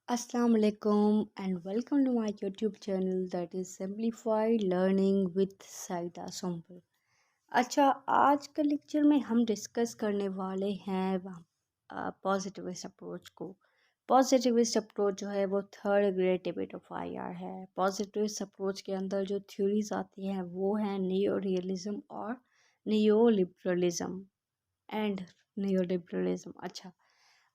Assalamu alaikum and welcome to my YouTube channel that is Simplified Learning with Saida Sompal। अच्छा, आज का lecture में हम discuss करने वाले हैं पॉजिटिविस्ट अप्रोच को। पॉजिटिविस्ट अप्रोच जो है वो third great debate of IR है। पॉजिटिविस्ट अप्रोच के अंदर जो थ्योरीज आती हैं वो हैं नियो रियलिज्म और neo liberalism and neo liberalism. अच्छा,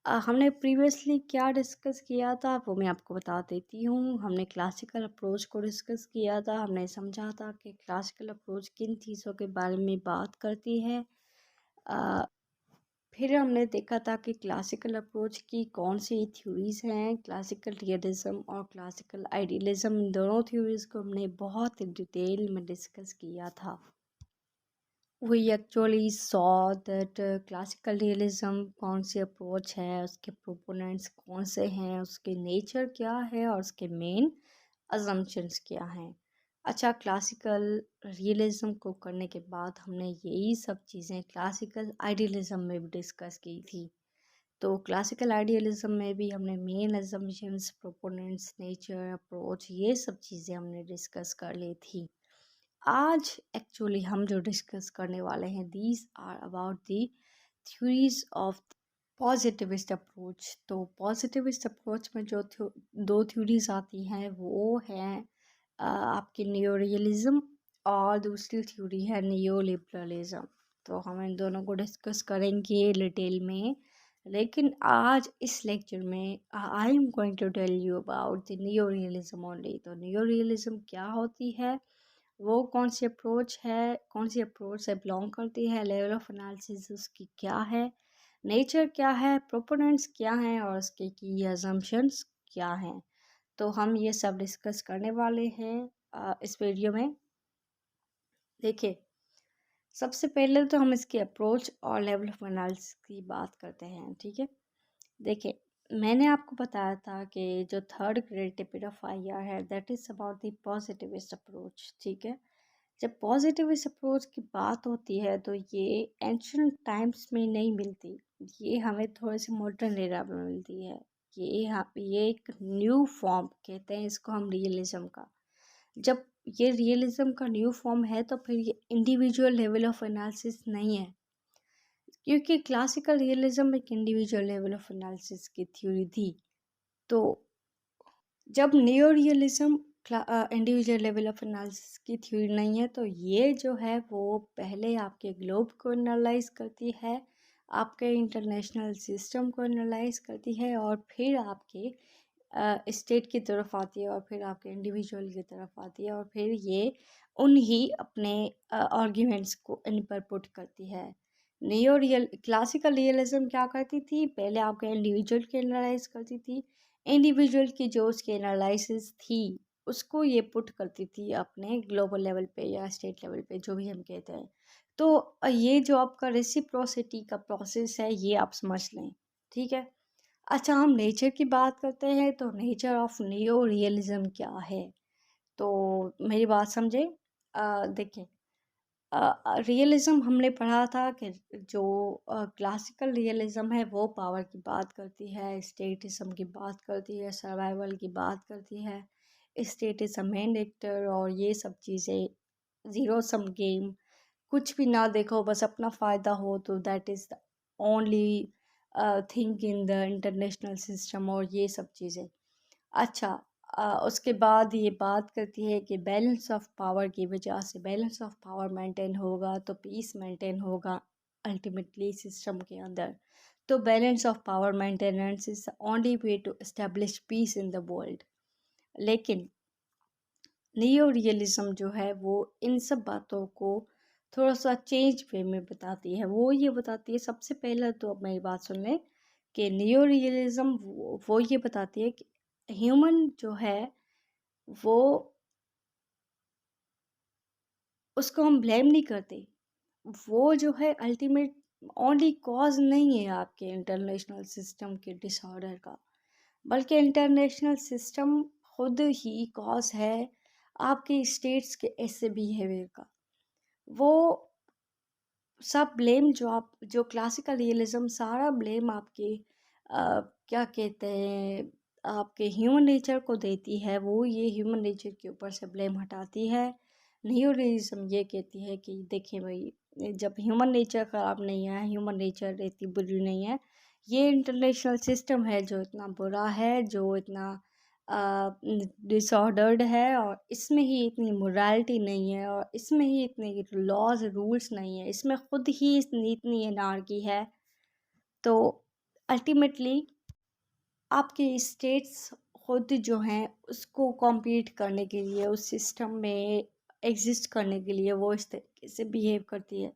हमने प्रीवियसली क्या डिस्कस किया था वो मैं आपको बता देती हूँ। हमने क्लासिकल अप्रोच को डिस्कस किया था। हमने समझा था कि क्लासिकल अप्रोच किन चीज़ों के बारे में बात करती है। अ, फिर हमने देखा था कि क्लासिकल अप्रोच की कौन सी थ्योरीज हैं। क्लासिकल रियलिज्म और क्लासिकल आइडियलिज्म, इन दोनों थ्योरीज को हमने बहुत डिटेल में डिस्कस किया था। We actually saw that classical realism कौन सी अप्रोच है, उसके प्रोपोनेंट्स कौन से हैं, उसके नेचर क्या है और उसके मेन अजम्पशंस क्या हैं। अच्छा, क्लासिकल रियलिज्म को करने के बाद हमने यही सब चीज़ें क्लासिकल आइडियलिज्म में भी डिस्कस की थी। तो क्लासिकल आइडियलिज्म में भी हमने main assumptions, proponents, nature, approach, ये सब चीज़ें हमने डिस्कस कर ली थी। आज एक्चुअली हम जो डिस्कस करने वाले हैं these are about the theories of positivist approach. तो पॉजिटिविस्ट अप्रोच में जो दो थ्योरीज आती हैं वो हैं आपकी नियो रियलिज्म और दूसरी थ्योरी है नियो लिबरलिज्म। तो हम इन दोनों को डिस्कस करेंगे डिटेल में, लेकिन आज इस लेक्चर में I am going to tell you about the neo realism only. तो नियो रियलिज्म क्या होती है, वो कौन सी अप्रोच है, कौन सी अप्रोच से बिलोंग करती है, लेवल ऑफ एनालिसिस उसकी क्या है, नेचर क्या है, प्रोपोनेंट्स क्या हैं और उसके की अजम्पशंस क्या हैं। तो हम ये सब डिस्कस करने वाले हैं इस वीडियो में। देखिए, सबसे पहले तो हम इसकी अप्रोच और लेवल ऑफ एनालिसिस की बात करते हैं, ठीक है। देखिए, मैंने आपको बताया था कि जो third great debate of IR है that is about the positivist approach, ठीक है। जब पॉजिटिविस्ट अप्रोच की बात होती है तो ये एंशंट टाइम्स में नहीं मिलती, ये हमें थोड़े से मॉडर्न एरा में मिलती है। ये एक न्यू फॉर्म कहते हैं इसको हम रियलिज्म का। जब ये रियलिज्म का न्यू फॉर्म है तो फिर ये इंडिविजुअल लेवल ऑफ एनालिसिस नहीं है, क्योंकि क्लासिकल रियलिज्म एक इंडिविजुअल लेवल ऑफ एनालिसिस की थ्योरी थी। तो जब neo realism individual level of analysis की थ्योरी नहीं है तो ये जो है वो पहले आपके ग्लोब को एनालाइज करती है, आपके इंटरनेशनल सिस्टम को एनालाइज करती है और फिर आपके स्टेट की तरफ आती है और फिर आपके इंडिविजुअल की तरफ आती है और फिर ये उन्हीं अपने आर्ग्यूमेंट्स को इन पर पुट करती है। नियो रियल क्लासिकल रियलिज्म क्या करती थी, पहले आपके इंडिविजुअल की एनालाइज करती थी, इंडिविजुअल की जो उसकी एनालिसिस थी उसको ये पुट करती थी अपने ग्लोबल लेवल पे या स्टेट लेवल पे, जो भी हम कहते हैं। तो ये जो आपका रेसिप्रोसिटी का प्रोसेस है ये आप समझ लें, ठीक है। अच्छा, हम नेचर की बात करते हैं तो नेचर ऑफ नियो रियलिज्म क्या है, तो मेरी बात समझे। देखिए, रियलिज्म हमने पढ़ा था कि जो क्लासिकल रियलिज्म है वो पावर की बात करती है, स्टेटिज्म की बात करती है, सर्वाइवल की बात करती है, state is a main actor और ये सब चीज़ें, ज़ीरो सम गेम, कुछ भी ना देखो बस अपना फ़ायदा हो, तो that is the only thing in the international system और ये सब चीज़ें। अच्छा, उसके बाद ये बात करती है कि बैलेंस ऑफ पावर की वजह से बैलेंस ऑफ पावर मेंटेन होगा तो पीस मेंटेन होगा अल्टीमेटली सिस्टम के अंदर। तो balance of power maintenance is the only way to establish peace in the world. लेकिन नियो रियलिज्म जो है वो इन सब बातों को थोड़ा सा चेंज वे में बताती है। वो ये बताती है, सबसे पहले तो अब मेरी बात सुन लें कि नियो रियलिज्म वो ये बताती है कि ह्यूमन जो है वो, उसको हम ब्लेम नहीं करते, वो जो है अल्टीमेट ओनली कॉज नहीं है आपके इंटरनेशनल सिस्टम के डिसऑर्डर का, बल्कि इंटरनेशनल सिस्टम खुद ही कॉज है आपके स्टेट्स के ऐसे बिहेवियर का। वो सब ब्लेम जो क्लासिकल रियलिज्म सारा ब्लेम आपके क्या कहते हैं आपके ह्यूमन नेचर को देती है, वो ये ह्यूमन नेचर के ऊपर से ब्लेम हटाती है। नियो रियलिज़्म ये कहती है कि देखिए भाई, जब ह्यूमन नेचर ख़राब नहीं है, ह्यूमन नेचर इतनी बुरी नहीं है, ये इंटरनेशनल सिस्टम है जो इतना बुरा है, जो इतना डिसऑर्डर्ड है, और इसमें ही इतनी मोरालिटी नहीं है, और इसमें ही इतने लॉज रूल्स नहीं है, इसमें खुद ही इतनी इतनी एनार्की है। तो अल्टीमेटली आपके स्टेट्स खुद जो हैं उसको कॉम्पीट करने के लिए, उस सिस्टम में एग्जिस्ट करने के लिए वो इस तरीके से बिहेव करती है।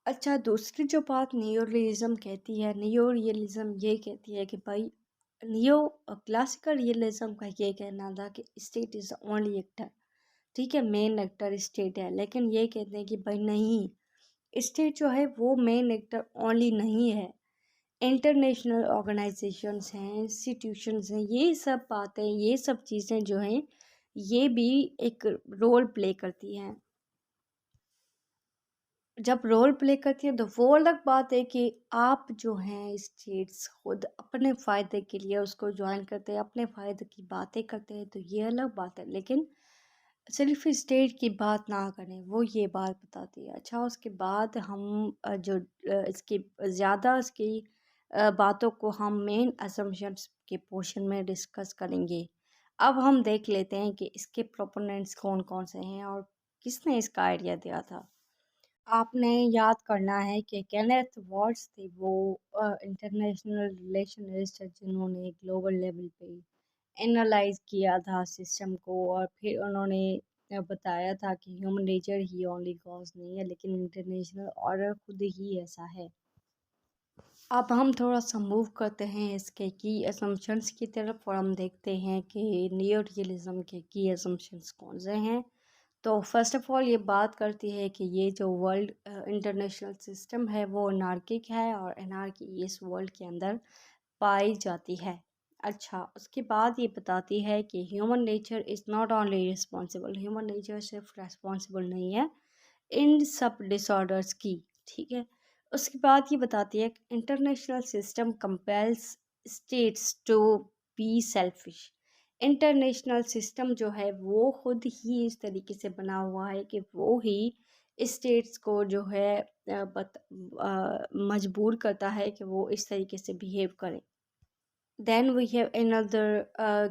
अच्छा, दूसरी जो बात नियो रियलिज़्म कहती है, नियो रियलिज़्म ये कहती है कि भाई, नियो क्लासिकल रियलिज़्म का ये कहना था कि स्टेट इज़ ओनली एक्टर। ठीक है, मेन एक्टर स्टेट है, लेकिन ये कहते हैं कि भाई नहीं, स्टेट जो है वो मेन एक्टर ओनली नहीं है। इंटरनेशनल ऑर्गेनाइजेशंस हैं, इंस्टीट्यूशंस हैं, ये सब बातें, ये सब चीज़ें जो हैं, ये भी एक रोल प्ले करती हैं। जब रोल प्ले करती है तो वो अलग बात है कि आप जो हैं स्टेट्स खुद अपने फ़ायदे के लिए उसको ज्वाइन करते हैं, अपने फ़ायदे की बातें करते हैं, तो ये अलग बात है। लेकिन सिर्फ स्टेट की बात ना करें, वो ये बात बताती है। अच्छा, उसके बाद हम इसकी ज़्यादा इसकी बातों को हम मेन असम्पशन्स के पोर्शन में डिस्कस करेंगे। अब हम देख लेते हैं कि इसके प्रोपोनेंट्स कौन कौन से हैं और किसने इसका आइडिया दिया था। आपने याद करना है कि केनेथ वॉल्ट्ज थे वो इंटरनेशनल रिलेशनिस्ट जिन्होंने ग्लोबल लेवल पे एनालाइज किया था सिस्टम को, और फिर उन्होंने बताया था कि ह्यूमन नेचर ही ओनली कॉज नहीं है, लेकिन इंटरनेशनल ऑर्डर खुद ही ऐसा है। अब हम थोड़ा सा मूव करते हैं इसके की असम्पशंस की तरफ, और हम देखते हैं कि नियो रियलिज्म के की असम्पशंस कौन से हैं। तो फर्स्ट ऑफ ऑल ये बात करती है कि ये जो वर्ल्ड इंटरनेशनल सिस्टम है वो अनार्किक है, और अनार्की इस वर्ल्ड के अंदर पाई जाती है। अच्छा, उसके बाद ये बताती है कि human nature is not only responsible, human nature सिर्फ रेस्पॉन्सिबल नहीं है इन सब डिसऑर्डर्स की। ठीक है, उसके बाद ये बताती है कि international system compels states to be selfish. International system जो है वो खुद ही इस तरीके से बना हुआ है कि वो ही स्टेट्स को जो है मजबूर करता है कि वो इस तरीके से बिहेव करें। Then we have another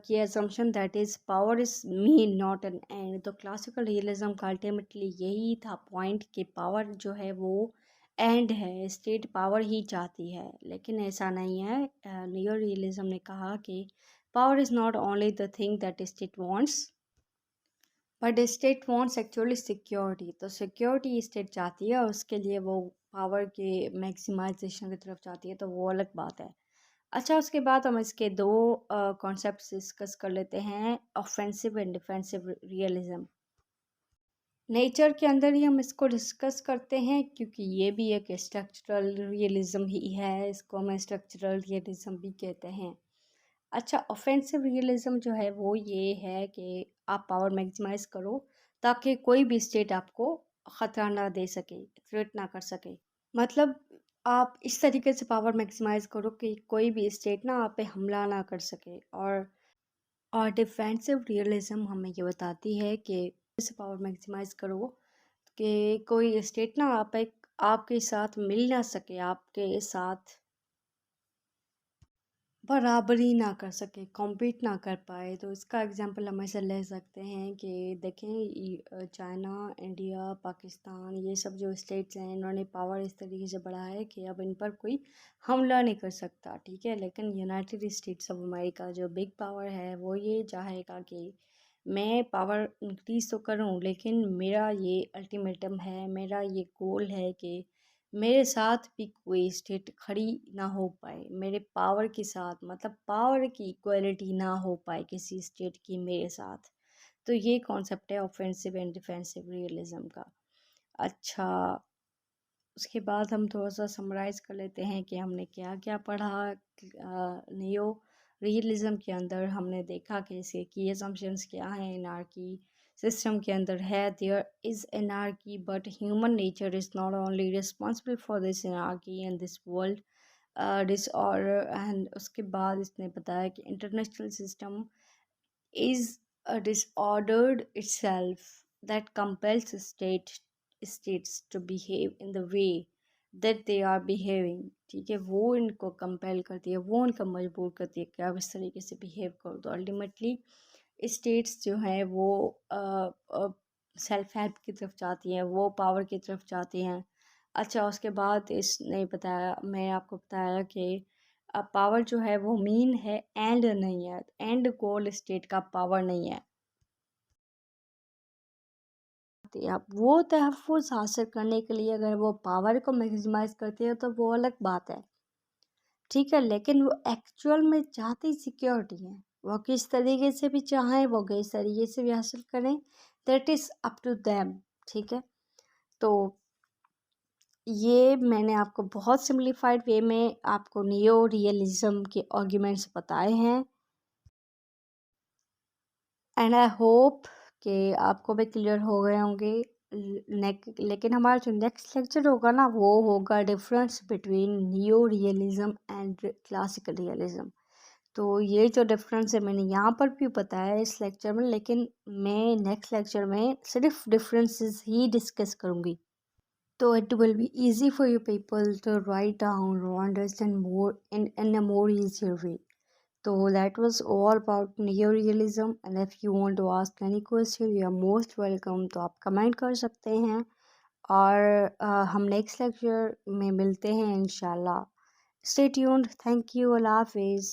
key assumption, that is power is mean not an end. तो क्लासिकल रियलिज्म का अल्टीमेटली यही था पॉइंट कि पावर जो है वो एंड है, स्टेट पावर ही चाहती है, लेकिन ऐसा नहीं है। नियो रियलिज्म ने कहा कि power is not only the thing that state wants, but state wants actually security. तो सिक्योरिटी स्टेट चाहती है और उसके लिए वो पावर के मैक्सिमाइजेशन की तरफ चाहती है, तो वो अलग बात है। अच्छा, उसके बाद हम इसके दो कॉन्सेप्ट्स डिस्कस कर लेते हैं, offensive and defensive realism. Nature के अंदर ही हम इसको डिस्कस करते हैं, क्योंकि ये भी एक स्ट्रक्चरल रियलिज्म ही है, इसको हम स्ट्रक्चरल रियलिज्म भी कहते हैं। अच्छा, ऑफेंसिव रियलिज्म जो है वो ये है कि आप पावर मैक्सिमाइज करो ताकि कोई भी स्टेट आपको ख़तरा ना दे सके, थ्रेट ना कर सके। मतलब आप इस तरीके से पावर मैक्सिमाइज़ करो कि कोई भी स्टेट ना आप पे हमला ना कर सके। और डिफेंसिव रियलिज्म हमें ये बताती है कि इस पावर मैक्सिमाइज़ करो कि कोई स्टेट ना आपके साथ मिल ना सके, आपके साथ बराबरी ना कर सके, कॉम्पीट ना कर पाए। तो इसका एग्जांपल हम ऐसे ले सकते हैं कि देखें, चाइना, इंडिया, पाकिस्तान, ये सब जो स्टेट्स हैं, इन्होंने पावर इस तरीके से बढ़ाया है कि अब इन पर कोई हमला नहीं कर सकता। ठीक है, लेकिन यूनाइटेड स्टेट्स ऑफ अमेरिका जो बिग पावर है वो ये चाहेगा कि मैं पावर इंक्रीज़ तो करूं, लेकिन मेरा ये अल्टीमेटम है, मेरा ये गोल है कि मेरे साथ भी कोई स्टेट खड़ी ना हो पाए, मेरे पावर के साथ, मतलब पावर की इक्वलिटी ना हो पाए किसी स्टेट की मेरे साथ। तो ये कॉन्सेप्ट है ऑफेंसिव एंड डिफेंसिव रियलिज्म का। अच्छा, उसके बाद हम थोड़ा सा समराइज़ कर लेते हैं कि हमने क्या क्या पढ़ा। नियो रियलिज्म के अंदर हमने देखा कि इसके की असम्पशंस क्या हैं। एनार्की सिस्टम के अंदर है, there is anarchy, but human nature is not only responsible for this anarchy and this world disorder, and उसके बाद इसने बताया कि international system is a disordered itself that compels states to behave in the way that they are behaving। ठीक है, वो इनको compel करती है, वो इनको मजबूर करती है कि आप इस तरीके से बिहेव करो। तो अल्टीमेटली स्टेट्स जो हैं वो सेल्फ हेल्प की तरफ जाती हैं, वो पावर की तरफ जाती हैं। अच्छा, उसके बाद इसने बताया, मैं आपको बताया कि पावर जो है वो मीन है, एंड नहीं है, एंड गोल स्टेट का पावर नहीं है। आप वो तहफ़्फ़ुज़ हासिल करने के लिए अगर वो पावर को मैक्सिमाइज़ करती है तो वो अलग बात है, ठीक है? लेकिन वो एक्चुअल में चाहती सिक्योरिटी है। वो किस तरीके से भी चाहें, वो किस तरीके से भी हासिल करें, that is up to them, ठीक है? तो ये मैंने आपको बहुत सिम्प्लीफाइड वे में आपको नियो रियलिज़्म के आर्ग्यूमेंट्स बताए हैं, एंड आई होप कि आपको भी क्लियर हो गए होंगे। लेकिन हमारा जो नेक्स्ट लेक्चर होगा ना, वो होगा difference between neo realism and classical realism. तो ये जो डिफरेंस है मैंने यहाँ पर भी बताया है इस लेक्चर में, लेकिन मैं नेक्स्ट लेक्चर में सिर्फ डिफरेंसेस ही डिस्कस करूँगी। So it will be easy for you people to write down or understand more in a more easier way. So that was all about neorealism, and if you want to ask any question, you are most welcome. तो आप comment कर सकते हैं, और हम next lecture में मिलते हैं इंशाल्लाह। Stay tuned. Thank you. अल्लाह हाफिज़।